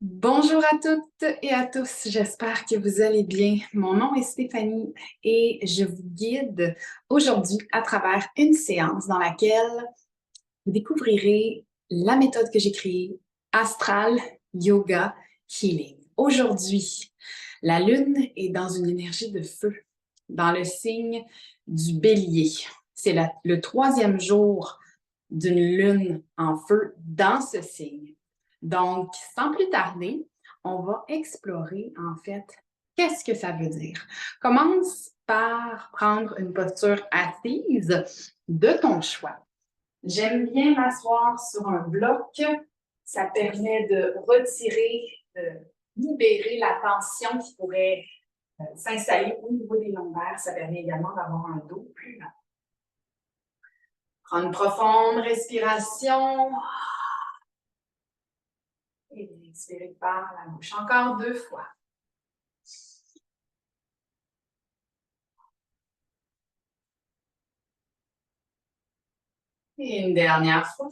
Bonjour à toutes et à tous, j'espère que vous allez bien. Mon nom est Stéphanie et je vous guide aujourd'hui à travers une séance dans laquelle vous découvrirez la méthode que j'ai créée, Astral Yoga Healing. Aujourd'hui, la Lune est dans une énergie de feu, dans le signe du Bélier. C'est le troisième jour d'une Lune en feu dans ce signe. Donc, sans plus tarder, on va explorer en fait qu'est-ce que ça veut dire. Commence par prendre une posture assise de ton choix. J'aime bien m'asseoir sur un bloc. Ça permet de retirer, de libérer la tension qui pourrait s'installer au niveau des lombaires. Ça permet également d'avoir un dos plus long. Prends une profonde respiration. Et expirez par la bouche. Encore 2 fois. Et une dernière fois.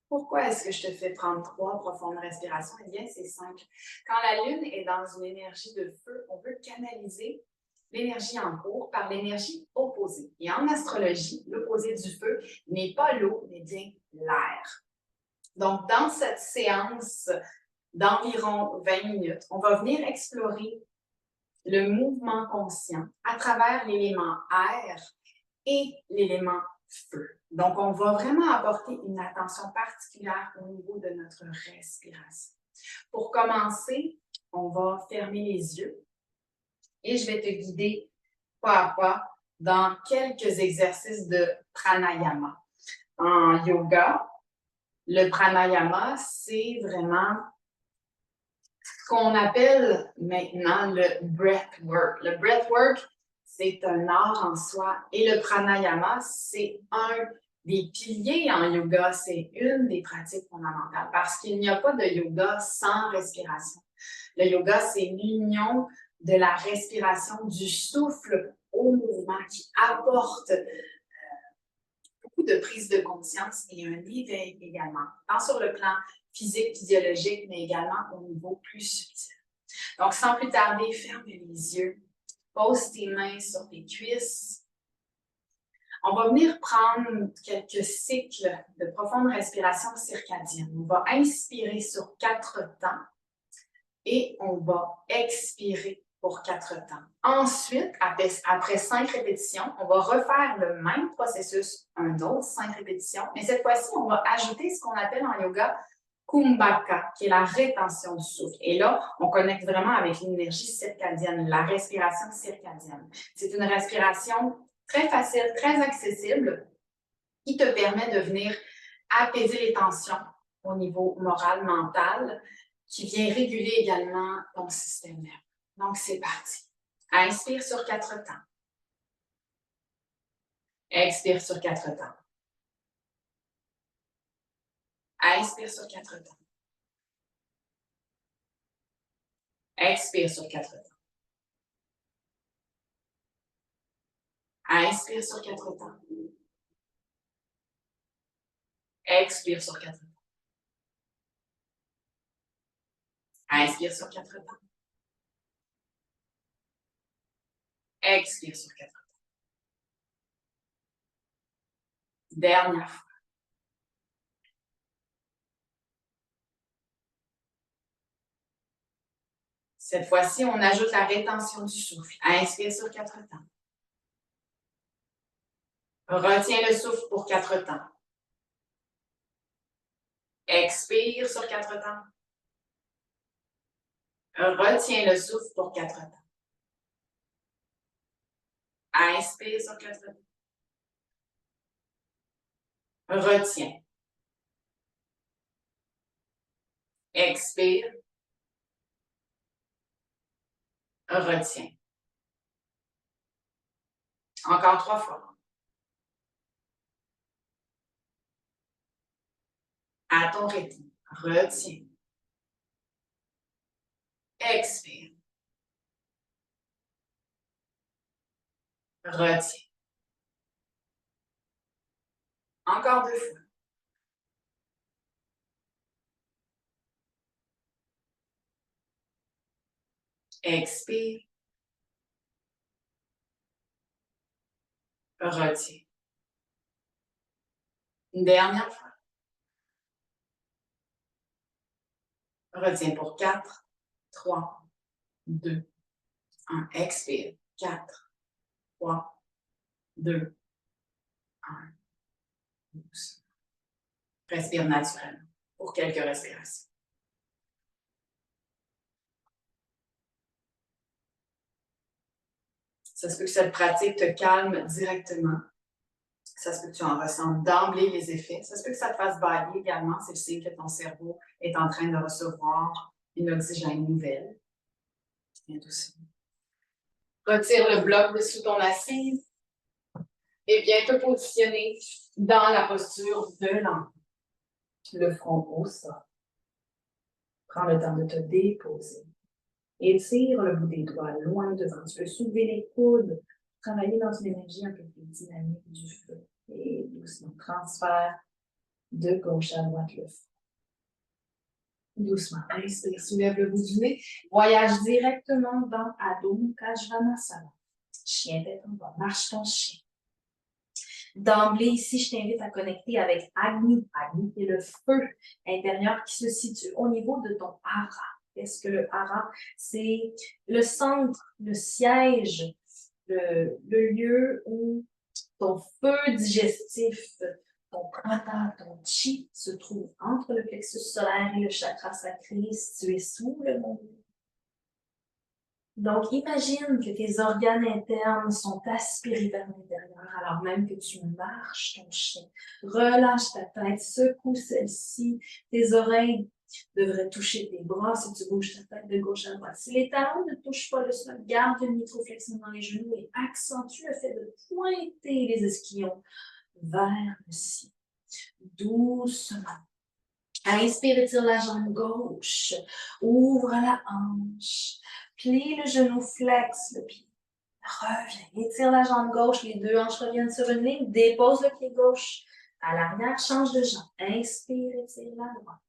Pourquoi est-ce que je te fais prendre 3 profondes respirations? Eh bien, c'est simple. Quand la Lune est dans une énergie de feu, on veut canaliser l'énergie en cours par l'énergie opposée. Et en astrologie, l'opposé du feu n'est pas l'eau, mais bien l'air. Donc, dans cette séance d'environ 20 minutes, on va venir explorer le mouvement conscient à travers l'élément air et l'élément feu. Donc, on va vraiment apporter une attention particulière au niveau de notre respiration. Pour commencer, on va fermer les yeux et je vais te guider pas à pas dans quelques exercices de pranayama. En yoga, le pranayama, c'est vraiment ce qu'on appelle maintenant le breathwork. Le breathwork, c'est un art en soi. Et le pranayama, c'est un des piliers en yoga. C'est une des pratiques fondamentales parce qu'il n'y a pas de yoga sans respiration. Le yoga, c'est l'union de la respiration, du souffle au mouvement qui apporte beaucoup de prise de conscience et un éveil également, tant sur le plan physique, physiologique, mais également au niveau plus subtil. Donc, sans plus tarder, ferme les yeux, pose tes mains sur tes cuisses. On va venir prendre quelques cycles de profonde respiration circadienne. On va inspirer sur 4 temps et on va expirer pour 4 temps. Ensuite, après 5 répétitions, on va refaire le même processus, un autre 5 répétitions, mais cette fois-ci, on va ajouter ce qu'on appelle en yoga Kumbhaka, qui est la rétention du souffle. Et là, on connecte vraiment avec l'énergie circadienne, la respiration circadienne. C'est une respiration très facile, très accessible, qui te permet de venir apaiser les tensions au niveau moral, mental, qui vient réguler également ton système nerveux. Donc, c'est parti. Inspire sur 4 temps. Expire sur 4 temps. Inspire sur 4 temps. Expire sur 4 temps. Inspire sur 4 temps. Expire sur 4 temps. Inspire sur 4 temps. Expire sur 4 temps. Dernière fois. Cette fois-ci, on ajoute la rétention du souffle. Inspire sur 4 temps. Retiens le souffle pour 4 temps. Expire sur 4 temps. Retiens le souffle pour 4 temps. Inspire sur 4 temps. Retiens. Expire. Retiens. Encore 3 fois. À ton rythme. Retiens. Expire. Retiens. Encore 2 fois. Expire. Retiens. Une dernière fois. Retiens pour 4, 3, 2, 1. Expire. 4, 3, 2, 1. Respire naturellement pour quelques respirations. Ça se peut que cette pratique te calme directement. Ça se peut que tu en ressentes d'emblée les effets. Ça se peut que ça te fasse bailler également. C'est le signe que ton cerveau est en train de recevoir une oxygène nouvelle. Bien doucement. Retire le bloc de sous ton assise et viens te positionner dans la posture de l'enfant. Le front au sol. Prends le temps de te déposer. Étire le bout des doigts loin devant. Tu peux soulever les coudes, travailler dans une énergie un peu plus dynamique du feu. Et doucement, transfère de gauche à droite le front. Doucement, inspire, soulève le bout du nez. Voyage directement dans Adho Mukha Svanasana. Chien tête en bas, marche ton chien. D'emblée, ici, je t'invite à connecter avec Agni. Agni, qui est le feu intérieur qui se situe au niveau de ton hara. Qu'est-ce que le hara? C'est le centre, le siège, le lieu où ton feu digestif, ton prana, ton chi se trouve entre le plexus solaire et le chakra sacré situé sous le monde. Donc, imagine que tes organes internes sont aspirés vers l'intérieur alors même que tu marches ton chien. Relâche ta tête, secoue celle-ci. Tes oreilles devraient toucher tes bras si tu bouges ta tête de gauche à droite. Si les talons ne touchent pas le sol, garde une microflexion dans les genoux et accentue le fait de pointer les ischions vers le ciel. Doucement. Inspire, étire la jambe gauche. Ouvre la hanche. Plie le genou, flexe le pied. Reviens, étire la jambe gauche, les deux hanches reviennent sur une ligne. Dépose le pied gauche à l'arrière, change de jambe. Inspire, étire la droite.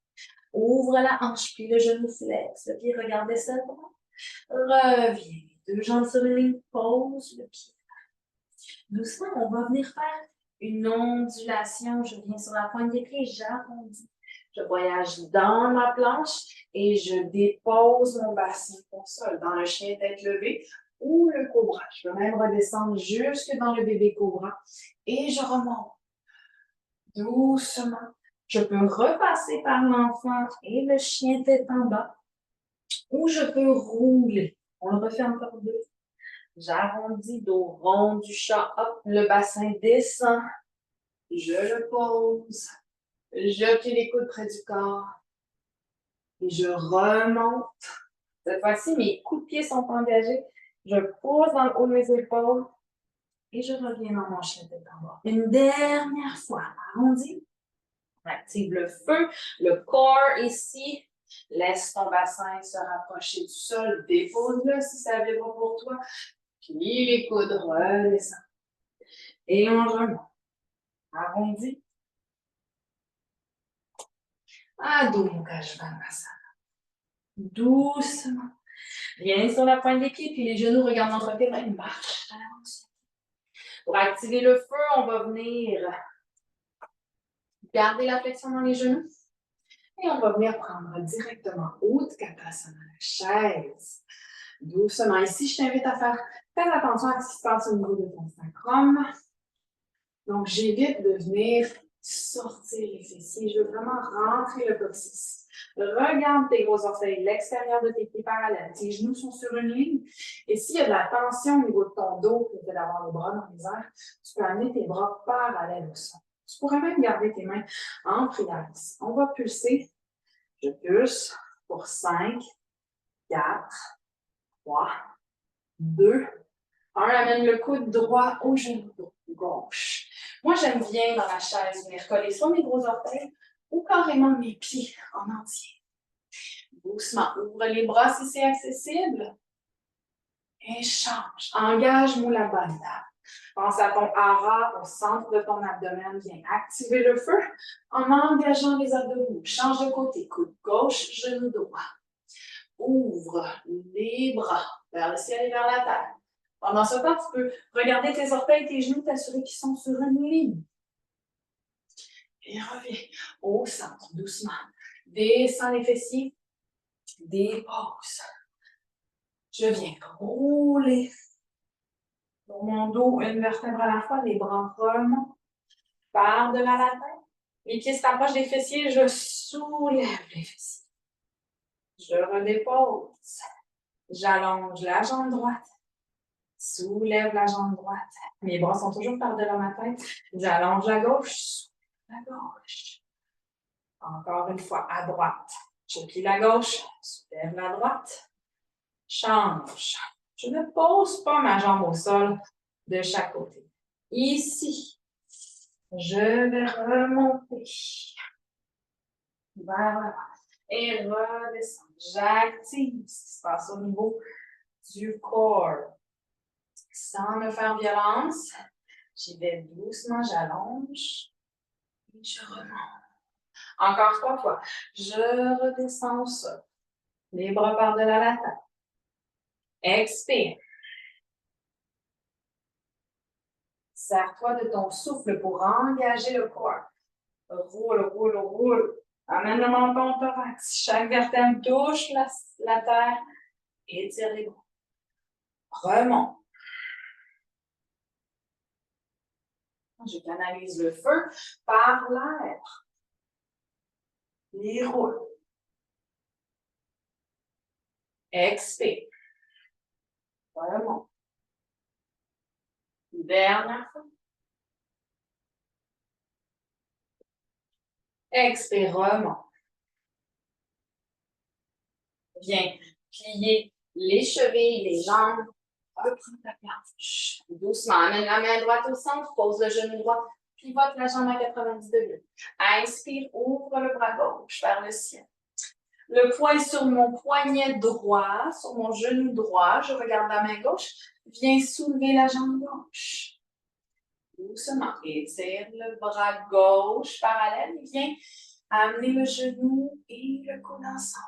Ouvre la hanche, plie le genou, flexe le pied, regarde descendre droit. Reviens, deux jambes sur une ligne, pose le pied. Doucement, on va venir faire une ondulation. Je viens sur la pointe des pieds, j'arrondis. Je voyage dans ma planche et je dépose mon bassin au sol, dans le chien tête levée ou le cobra. Je peux même redescendre jusque dans le bébé cobra et je remonte doucement. Je peux repasser par l'enfant et le chien tête en bas ou je peux rouler. On le refait encore deux. J'arrondis dos rond du chat. Hop, le bassin descend. Je le pose. Je plie les coudes près du corps. Et je remonte. Cette fois-ci, mes coups de pied sont engagés. Je pose dans le haut de mes épaules. Et je reviens dans mon chien tête en bas. Une dernière fois. Arrondi. On active le feu. Le corps ici. Laisse ton bassin se rapprocher du sol. Dépose-le si ça vibre pour toi. Plie les coudes. Redescends. Et on remonte. Arrondi. Adho Mukha Svanasana. Doucement. Viens sur la pointe des pieds, puis les genoux regardent entre tes mains. Marche à l'avance. Pour activer le feu, on va venir garder la flexion dans les genoux. Et on va venir prendre directement Utkatasana, la chaise. Doucement. Ici, je t'invite à faire très attention à ce qui se passe au niveau de ton sacrum. Donc, j'évite de venir sortir les fessiers. Je veux vraiment rentrer le coccyx. Regarde tes gros orteils, l'extérieur de tes pieds parallèles. Tes genoux sont sur une ligne. Et s'il y a de la tension au niveau de ton dos, que d'avoir les bras dans les airs, tu peux amener tes bras parallèles au sol. Tu pourrais même garder tes mains en prière ici. On va pulser. Je pulse pour 5, 4, 3, 2, 1. Amène le coude droit au genou gauche. Moi, j'aime bien dans la chaise venir coller soit mes gros orteils ou carrément mes pieds en entier. Doucement, ouvre les bras si c'est accessible. Et change. Engage Mula Bandha. Pense à ton hara au centre de ton abdomen. Viens activer le feu en engageant les abdominaux. Change de côté. Coude gauche, genou droit. Ouvre les bras vers le ciel et vers la terre. Pendant ce temps, tu peux regarder tes orteils, tes genoux, t'assurer qu'ils sont sur une ligne. Et reviens au centre, doucement. Descends les fessiers. Dépose. Je viens rouler dans mon dos, une vertèbre à la fois, les bras remontent par-delà la tête. Les pieds s'approchent des fessiers, je soulève les fessiers. Je redépose. J'allonge la jambe droite. Soulève la jambe droite. Mes bras sont toujours par-delà ma tête. J'allonge la gauche. Soulève la gauche. Encore une fois, à droite. Je plie la gauche. Soulève la droite. Change. Je ne pose pas ma jambe au sol de chaque côté. Ici, je vais remonter vers le bas et redescendre. J'active ce qui se passe au niveau du corps. Sans me faire violence, j'y vais doucement, j'allonge et je remonte. Encore 3 fois. Je redescends au sol. Les bras par-delà la tête. Expire. Sers-toi de ton souffle pour engager le corps. Roule, roule, roule. Amène le menton au thorax. Chaque vertèbre touche la terre. Étire les bras. Remonte. Je canalise le feu par l'air. Et roule. Expire. Remonte. Dernière fois. Expire, remonte. Viens plier les chevilles, les jambes. Reprends ta planche. Doucement, amène la main droite au centre, pose le genou droit, pivote la jambe à 90 degrés. Inspire, ouvre le bras gauche vers le ciel. Le poing sur mon poignet droit, sur mon genou droit, je regarde la main gauche. Viens soulever la jambe gauche. Doucement, étire le bras gauche parallèle. Viens amener le genou et le coude ensemble.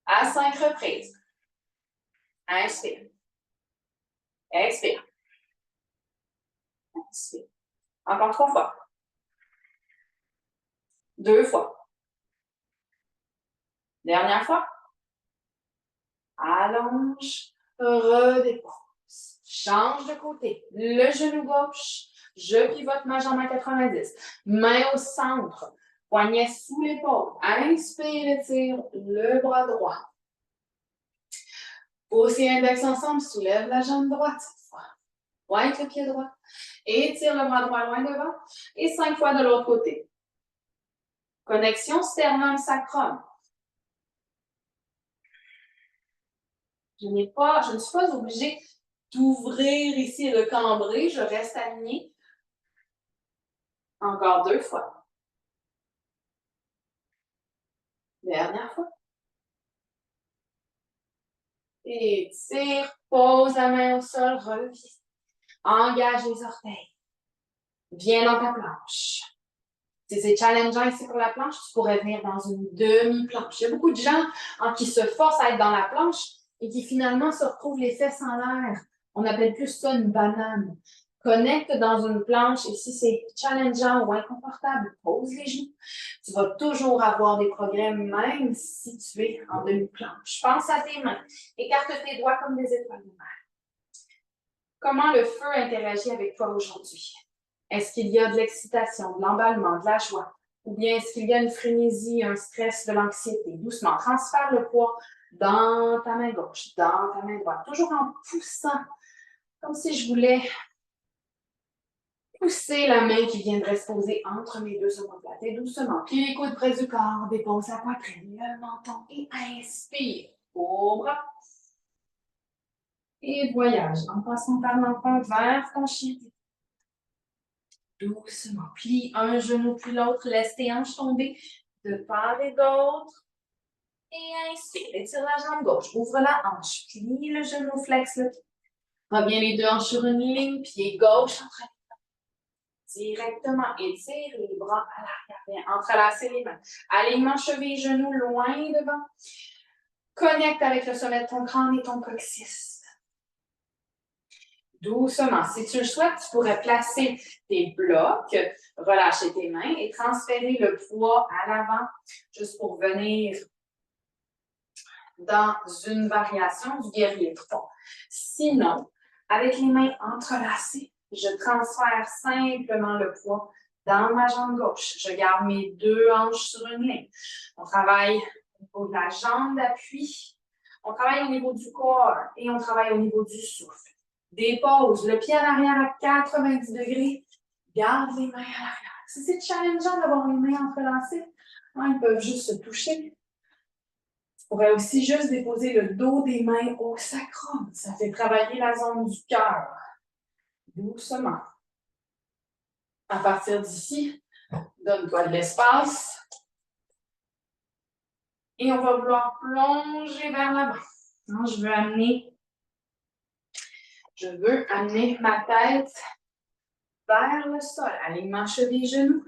À 5 reprises. Inspire. Expire. Inspire. Encore 3 fois. 2 fois. Dernière fois. Allonge. Redépose. Change de côté. Le genou gauche. Je pivote ma jambe à 90. Main au centre. Poignet sous l'épaule. Inspire, étire le bras droit. Pouce et index ensemble. Soulève la jambe droite cette fois. Pointe le pied droit. Étire le bras droit loin devant. Et 5 fois de l'autre côté. Connexion sternum-sacrum. Je ne suis pas obligée d'ouvrir ici le cambré. Je reste alignée. Encore 2 fois. Dernière fois. Étire, pose la main au sol, reviens. Engage les orteils. Viens dans ta planche. Si c'est challengeant ici pour la planche, tu pourrais venir dans une demi-planche. Il y a beaucoup de gens qui se forcent à être dans la planche et qui finalement se retrouvent les fesses en l'air. On appelle plus ça une banane. Connecte dans une planche et si c'est challengeant ou inconfortable, pose les genoux. Tu vas toujours avoir des progrès même si tu es en demi-planche. Pense à tes mains. Écarte tes doigts comme des étoiles de mer. Comment le feu interagit avec toi aujourd'hui? Est-ce qu'il y a de l'excitation, de l'emballement, de la joie? Ou bien est-ce qu'il y a une frénésie, un stress, de l'anxiété? Doucement, transfère le poids dans ta main gauche, dans ta main droite, toujours en poussant, comme si je voulais pousser la main qui viendrait se poser entre mes deux omoplates. Et doucement, plie les coudes près du corps, dépose la poitrine, le menton et inspire. Au bras. Et voyage en passant par l'enfant vers ton chien. Doucement, plie un genou puis l'autre, laisse tes hanches tomber de part et d'autre. Et inspire, étire la jambe gauche, ouvre la hanche, plie le genou, flexe le pied. Reviens les deux hanches sur une ligne, pied gauche entre directement. Étire les bras à l'arrière. Viens entrelacer les mains. Alignement cheville-genoux loin devant. Connecte avec le sommet de ton crâne et ton coccyx. Doucement. Si tu le souhaites, tu pourrais placer tes blocs, relâcher tes mains et transférer le poids à l'avant, juste pour venir dans une variation du guerrier 3. Sinon, avec les mains entrelacées, je transfère simplement le poids dans ma jambe gauche. Je garde mes deux hanches sur une ligne. On travaille au niveau de la jambe d'appui, on travaille au niveau du corps et on travaille au niveau du souffle. Dépose le pied à l'arrière à 90 degrés. Garde les mains à l'arrière. Si c'est challengeant d'avoir les mains entrelacées, ils peuvent juste se toucher. Tu pourrais aussi juste déposer le dos des mains au sacrum. Ça fait travailler la zone du cœur. Doucement. À partir d'ici, donne-toi de l'espace. Et on va vouloir plonger vers l'avant. Je veux amener ma tête vers le sol. Alignement cheville-genou.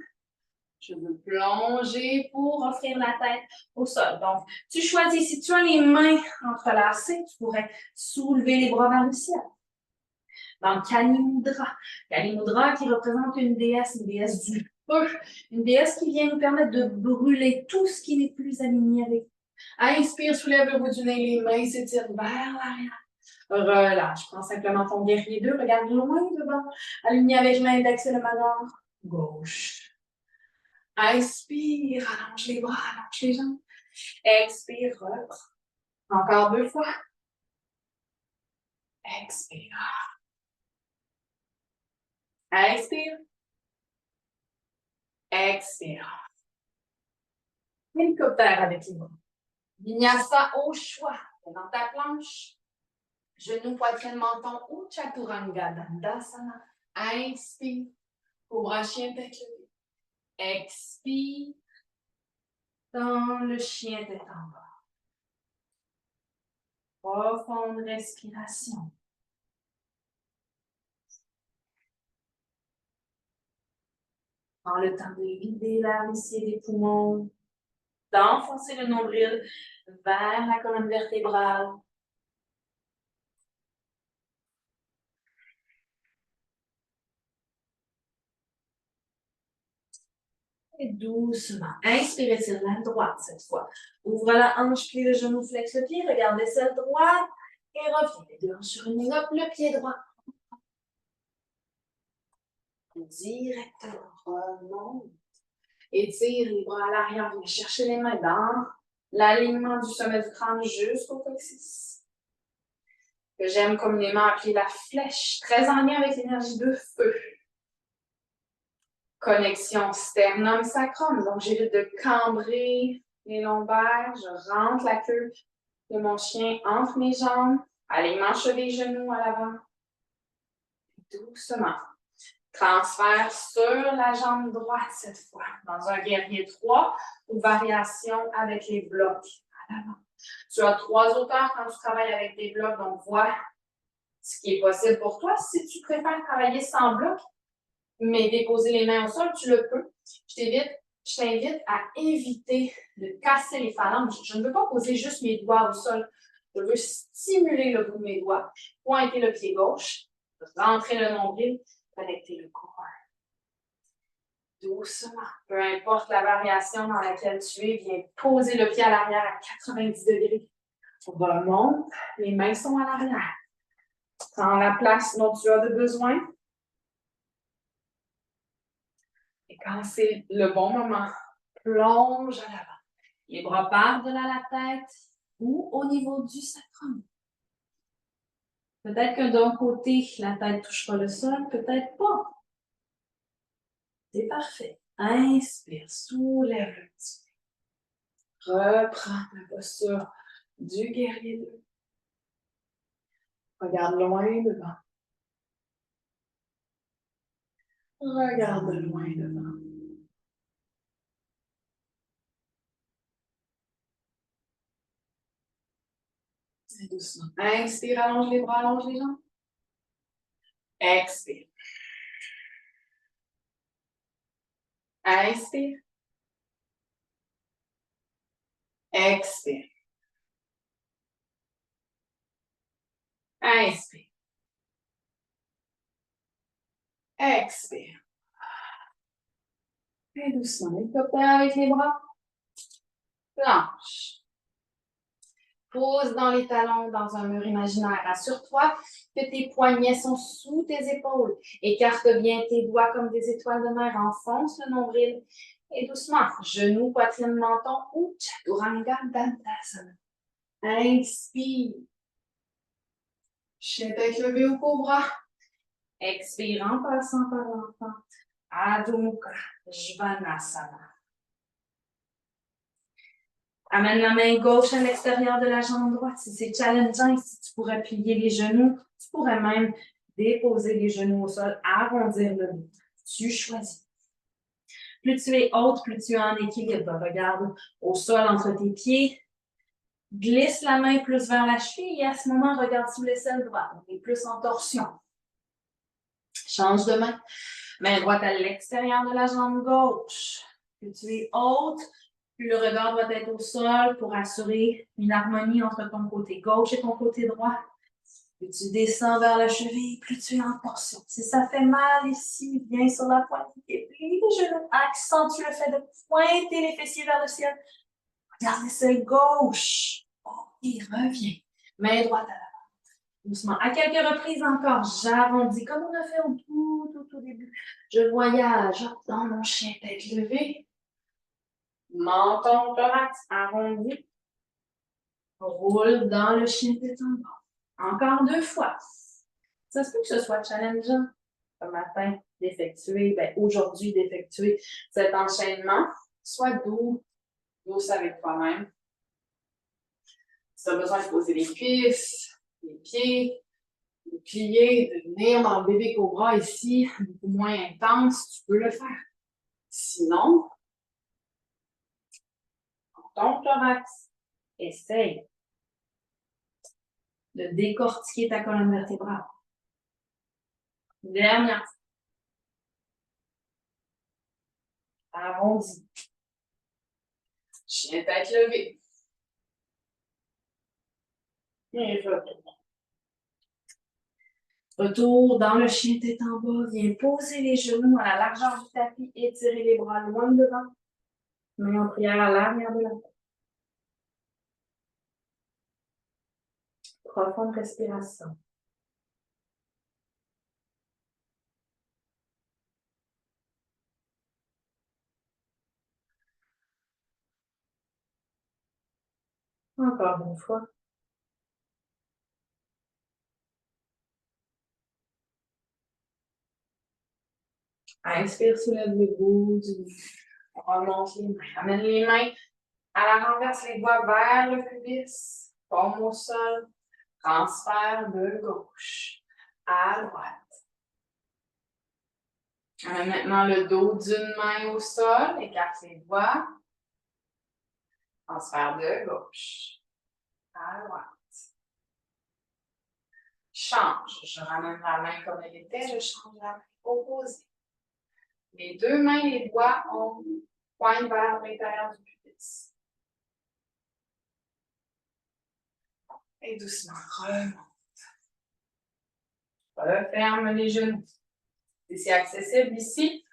Je veux plonger pour offrir la tête au sol. Donc, tu choisis, si tu as les mains entrelacées, tu pourrais soulever les bras vers le ciel. Dans Kali Mudra. Kali Mudra qui représente une déesse du feu, une déesse qui vient nous permettre de brûler tout ce qui n'est plus aligné avec nous. Inspire, soulève le bout du nez, les mains s'étirent vers l'arrière. Relâche, prends simplement ton guerrier 2, regarde loin devant, aligné avec l'index et le majeur gauche. Inspire, allonge les bras, allonge les jambes. Expire, reprends. Encore 2 fois. Expire. Inspire. Expire. Hélicoptère avec les bras. Vinyasa au choix. Dans ta planche. Genou, poitrine, menton ou chaturanga dandasana. Inspire. Cobra chien tête levée. Expire. Dans le chien tête en bas. Profonde respiration. Prends le temps de vider l'air ici des poumons, d'enfoncer le nombril vers la colonne vertébrale. Et doucement, inspire, étire la droite cette fois. Ouvre la hanche, plie le genou, flexe le pied, regarde l'aisselle droite et reviens les deux hanches sur une ligne. Hop, le pied droit. Directement, remonte. Étire les bras à l'arrière, viens chercher les mains dans l'alignement du sommet du crâne jusqu'au coccyx. Que j'aime communément appeler la flèche, très en lien avec l'énergie de feu. Connexion sternum-sacrum, donc j'évite de cambrer les lombaires, je rentre la queue de mon chien entre mes jambes, alignement cheville-genou à l'avant. Doucement. Transfert sur la jambe droite cette fois, dans un guerrier 3 ou variation avec les blocs à l'avant. Tu as 3 hauteurs quand tu travailles avec des blocs, donc vois ce qui est possible pour toi. Si tu préfères travailler sans bloc, mais déposer les mains au sol, tu le peux. Je t'invite à éviter de casser les phalanges. Je ne veux pas poser juste mes doigts au sol. Je veux stimuler le bout de mes doigts. Pointer le pied gauche, rentrer le nombril, connecter le corps. Doucement. Peu importe la variation dans laquelle tu es, viens poser le pied à l'arrière à 90 degrés. Remonte, les mains sont à l'arrière. Prends la place dont tu as de besoin. Et quand c'est le bon moment, plonge à l'avant. Les bras partent de la tête ou au niveau du sacrum. Peut-être que d'un côté, la tête ne touche pas le sol, peut-être pas. C'est parfait. Inspire, soulève le petit. Reprends la posture du guerrier 2. Regarde loin devant. Regarde loin devant. Et doucement. Inspire, allonge les bras, allonge les jambes. Expire. Inspire. Expire. Inspire. Expire. Et doucement, hélicoptère avec les bras. Planche. Pose dans les talons dans un mur imaginaire. Assure-toi que tes poignets sont sous tes épaules. Écarte bien tes doigts comme des étoiles de mer. Enfonce le nombril. Et doucement, genoux, poitrine, menton ou Chaturanga Dandasana. Inspire. Chien tête levée au cobra. Expire en passant par l'enfant. Adho Mukha Svanasana. Amène la main gauche à l'extérieur de la jambe droite. Si c'est challengeant, si tu pourrais plier les genoux, tu pourrais même déposer les genoux au sol, arrondir le dos. Tu choisis. Plus tu es haute, plus tu es en équilibre. Regarde au sol entre tes pieds. Glisse la main plus vers la cheville et à ce moment, regarde sous l'aisselle droite. On est plus en torsion. Change de main. Main droite à l'extérieur de la jambe gauche. Plus tu es haute, plus le regard doit être au sol pour assurer une harmonie entre ton côté gauche et ton côté droit. Plus tu descends vers la cheville, plus tu es en torsion. Si ça fait mal ici, viens sur la pointe et plie les genoux. Accentue le fait de pointer les fessiers vers le ciel. Regarde l'aisselle gauche. Et reviens. Main droite à l'avant. Doucement. À quelques reprises encore, j'arrondis, comme on a fait au tout début. Je voyage dans mon chien tête levée. Menton, thorax arrondi. Roule dans le chien tête en bas. Encore 2 fois. Ça se peut que ce soit challengeant. Ce matin, aujourd'hui, d'effectuer cet enchaînement. Sois douce avec toi-même. Si tu as besoin de poser les cuisses, les pieds, de plier, de venir dans le bébé cobra ici, beaucoup moins intense, tu peux le faire. Sinon, ton thorax, essaye de décortiquer ta colonne vertébrale. Dernière fois. Arrondi. Chien tête levée. Et retour. Retour dans le chien tête en bas. Viens poser les genoux à la largeur du tapis. Étirer les bras loin devant. Main en prière à l'arrière de la tête. Profonde respiration. Encore une fois. Inspire, soulève le bout du nez. Remonte les mains. Amène les mains à la renverse, les doigts vers le pubis. Paume au sol. Transfert de gauche à droite. Amène maintenant le dos d'une main au sol. Écarte les doigts. Transfert de gauche à droite. Change. Je ramène la main comme elle était. Je change la main opposée. Les 2 mains, les doigts, on pointe vers l'intérieur du pubis. Et doucement, remonte. Referme les genoux. Si c'est accessible ici,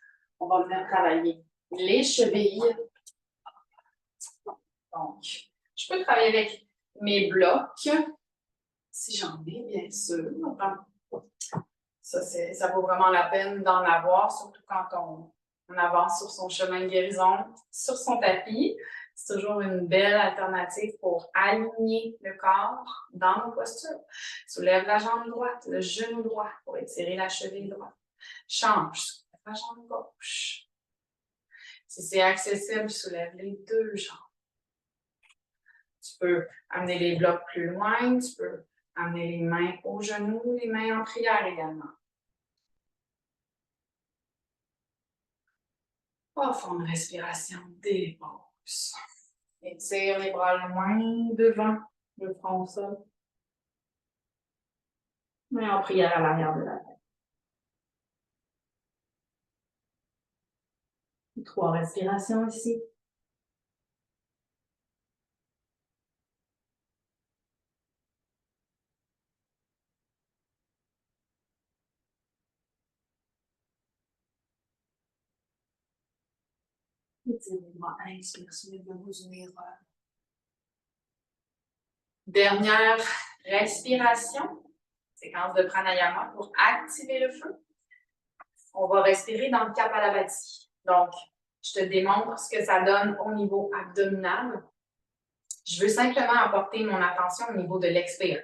on va venir travailler les chevilles. Donc, je peux travailler avec mes blocs, si j'en ai, bien sûr. Ça vaut vraiment la peine d'en avoir, surtout quand on avance sur son chemin de guérison, sur son tapis. C'est toujours une belle alternative pour aligner le corps dans nos postures. Soulève la jambe droite, le genou droit pour étirer la cheville droite. Change, soulève la jambe gauche. Si c'est accessible, soulève les 2 jambes. Tu peux amener les blocs plus loin, tu peux amener les mains aux genoux, les mains en prière également. Profonde respiration, dépose. Étire les bras loin devant le front au sol. Mains en prière à l'arrière de la tête. 3 respirations ici. Étirez les bras, inspire, soulève le bout du miroir. Dernière respiration, séquence de pranayama pour activer le feu. On va respirer dans le Kapalabhati. Donc, je te démontre ce que ça donne au niveau abdominal. Je veux simplement apporter mon attention au niveau de l'expire.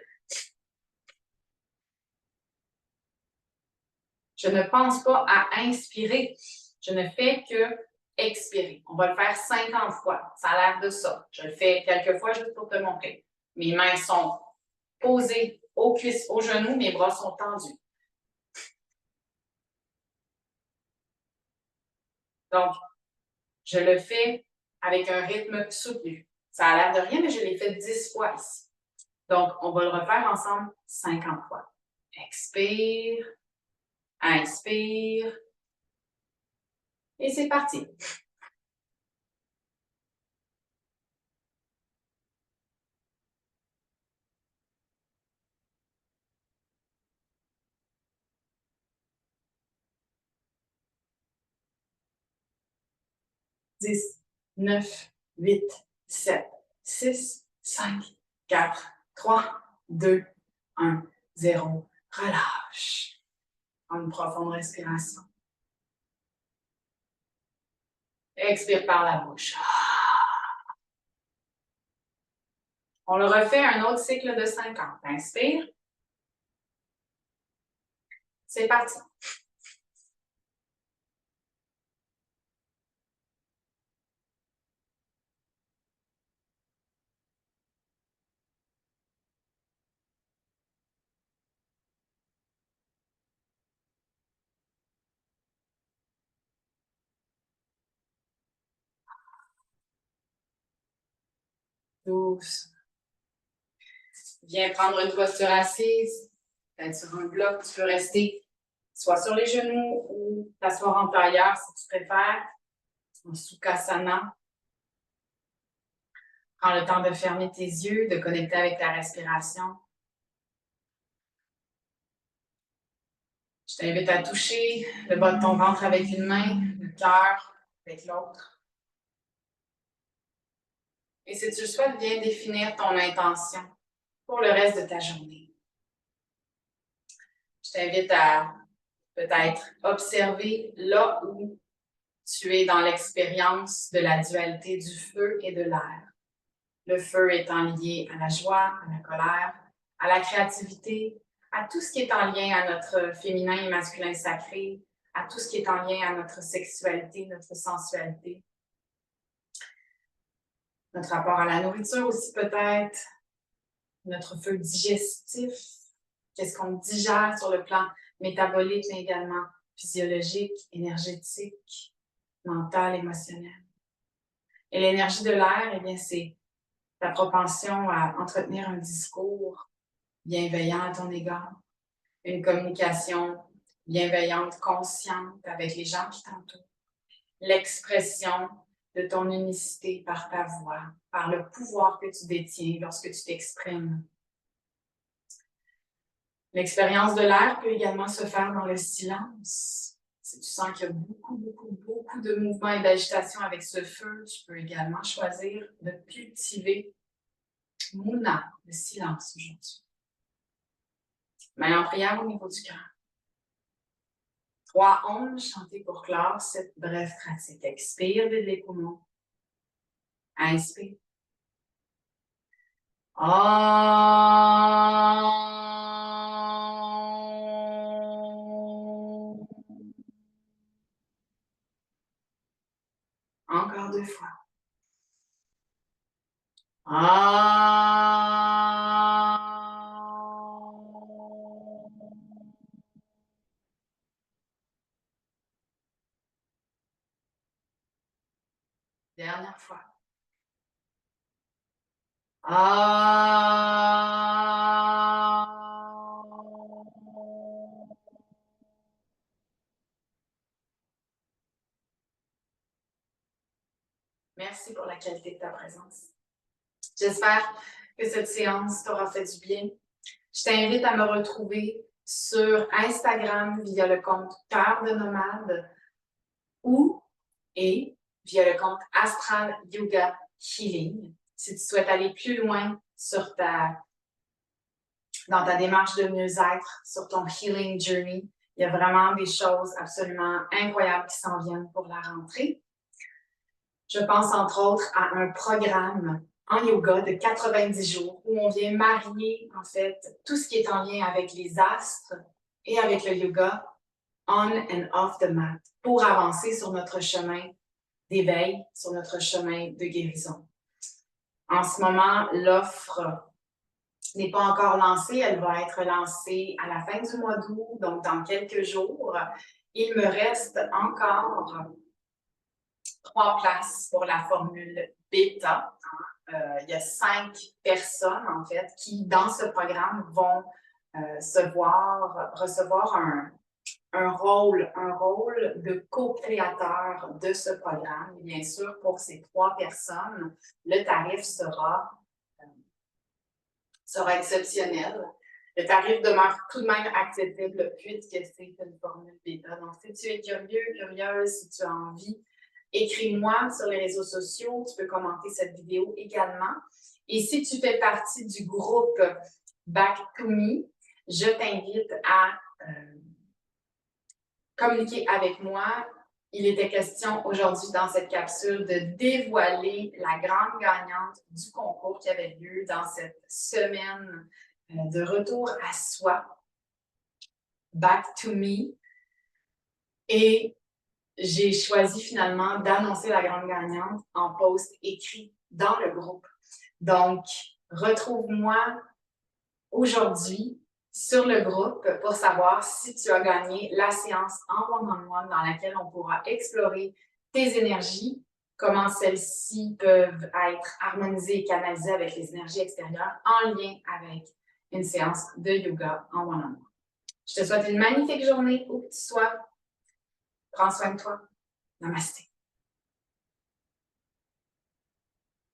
Je ne pense pas à inspirer. Je ne fais que expirer. On va le faire 50 fois. Ça a l'air de ça. Je le fais quelques fois juste pour te montrer. Mes mains sont posées aux cuisses, aux genoux. Mes bras sont tendus. Donc, je le fais avec un rythme soutenu. Ça a l'air de rien, mais je l'ai fait 10 fois ici. Donc, on va le refaire ensemble 50 fois. Expire, inspire, et c'est parti. Dix, 9, 8, 7, 6, 5, 4, 3, 2, 1, 0. Relâche. Prends une profonde respiration. Expire par la bouche. On le refait un autre cycle de 50. Inspire. C'est parti. 12. Viens prendre une posture assise. Peut-être sur un bloc, tu peux rester soit sur les genoux ou t'asseoir en tailleur si tu préfères. En Sukhasana. Prends le temps de fermer tes yeux, de connecter avec ta respiration. Je t'invite à toucher le bas de ton ventre avec une main, le cœur avec l'autre. Et si tu le souhaites, viens définir ton intention pour le reste de ta journée. Je t'invite à peut-être observer là où tu es dans l'expérience de la dualité du feu et de l'air. Le feu étant lié à la joie, à la colère, à la créativité, à tout ce qui est en lien à notre féminin et masculin sacré, à tout ce qui est en lien à notre sexualité, notre sensualité. Notre rapport à la nourriture aussi peut-être, notre feu digestif, qu'est-ce qu'on digère sur le plan métabolique, mais également physiologique, énergétique, mental, émotionnel. Et l'énergie de l'air, eh bien, c'est ta propension à entretenir un discours bienveillant à ton égard, une communication bienveillante, consciente avec les gens qui t'entourent, l'expression de ton unicité par ta voix, par le pouvoir que tu détiens lorsque tu t'exprimes. L'expérience de l'air peut également se faire dans le silence. Si tu sens qu'il y a beaucoup de mouvements et d'agitation avec ce feu, tu peux également choisir de cultiver Muna, le silence aujourd'hui. Main en prière au niveau du cœur. 3 ondes chantées pour clore cette brève pratique. Expire, vide les poumons. Inspire. Encore 2 fois. Dernière fois. Merci pour la qualité de ta présence. J'espère que cette séance t'aura fait du bien. Je t'invite à me retrouver sur Instagram via le compte Cœur de Nomade et via le compte Astral Yoga Healing. Si tu souhaites aller plus loin dans ta démarche de mieux-être, sur ton healing journey, il y a vraiment des choses absolument incroyables qui s'en viennent pour la rentrée. Je pense entre autres à un programme en yoga de 90 jours où on vient marier en fait tout ce qui est en lien avec les astres et avec le yoga on and off the mat pour avancer sur notre chemin d'éveil, sur notre chemin de guérison. En ce moment, l'offre n'est pas encore lancée, elle va être lancée à la fin du mois d'août, donc dans quelques jours. Il me reste encore 3 places pour la formule bêta. Il y a 5 personnes, en fait, qui, dans ce programme, vont recevoir un rôle de co-créateur de ce programme. Et bien sûr, pour ces 3 personnes, le tarif sera exceptionnel. Le tarif demeure tout de même accessible puisque c'est une formule bêta. Donc, si tu es curieux, curieuse, si tu as envie, écris-moi sur les réseaux sociaux. Tu peux commenter cette vidéo également. Et si tu fais partie du groupe Back to Me, je t'invite à communiquer avec moi. Il était question aujourd'hui dans cette capsule de dévoiler la grande gagnante du concours qui avait lieu dans cette semaine de retour à soi, Back to Me. Et j'ai choisi finalement d'annoncer la grande gagnante en post écrit dans le groupe. Donc, retrouve-moi aujourd'hui sur le groupe pour savoir si tu as gagné la séance en one-on-one dans laquelle on pourra explorer tes énergies, comment celles-ci peuvent être harmonisées et canalisées avec les énergies extérieures en lien avec une séance de yoga en one-on-one. Je te souhaite une magnifique journée où que tu sois. Prends soin de toi. Namasté.